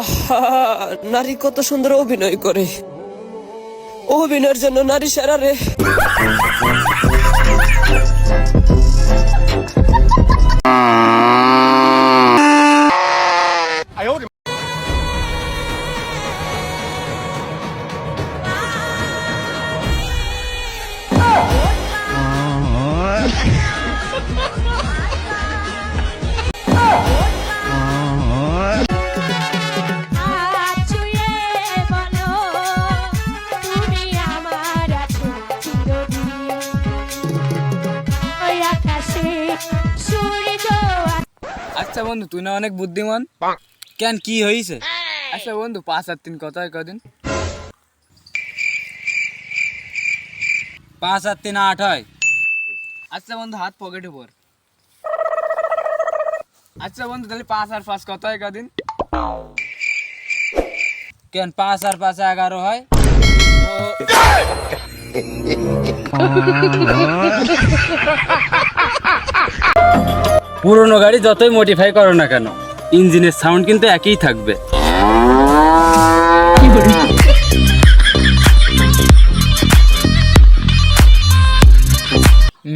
আহা, নারী কত সুন্দর অভিনয় করে, অভিনয়ের জন্য নারী সেরা রে। আচ্ছা বন্ধু, তুই না অনেক বুদ্ধিমান, কেন কি হয়েছে? আচ্ছা বন্ধু, 5 আর 3 কত হয় কদিন? 5 আর 3 8 হয়। আচ্ছা বন্ধু, হাত পকেটে পর। আচ্ছা বন্ধু, তাহলে 5 আর 5 কত হয় কদিন? কেন 5 আর 5 11 হয়। পুরোনো গাড়ি যতই মডিফাই করো না কেন, ইঞ্জিনের সাউন্ড কিন্তু একই থাকবে।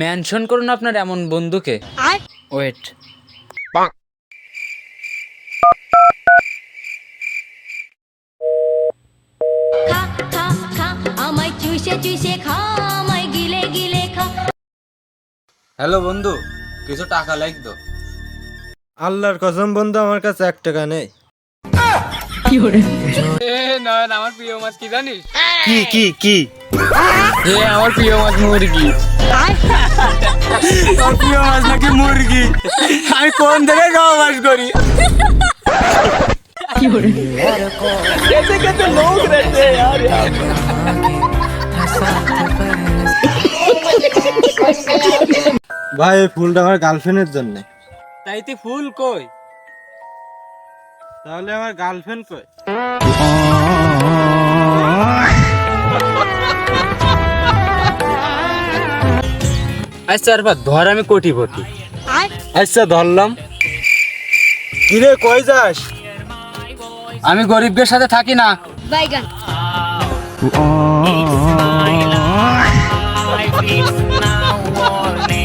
মেনশন করুন আপনার এমন বন্ধুকে। ওয়েট, হ্যালো বন্ধু, কিছু টাকা লাগতো। আল্লাহর কসম বন্ধু, আমার কাছে 1 টাকা নেই। আমার প্রিয় মাছ কি জানিস? কি কি কি? আমার প্রিয় মাছ মুরগি। তোর প্রিয় মাছ নাকি মুরগি? আমি কোন জায়গায় গাওয়া বাস করি? ভাই, এই ফুলটা আমার গার্লফ্রেন্ডের জন্য। তাই তুই ফুল কই? তাহলে আমার গার্লফ্রেন্ড কই? আচ্ছা আর ধর আমি কোটিপতি। আচ্ছা ধরলাম। কিরে, কই যাস? আমি গরিবদের সাথে থাকি না। বাইগান Life is now warning.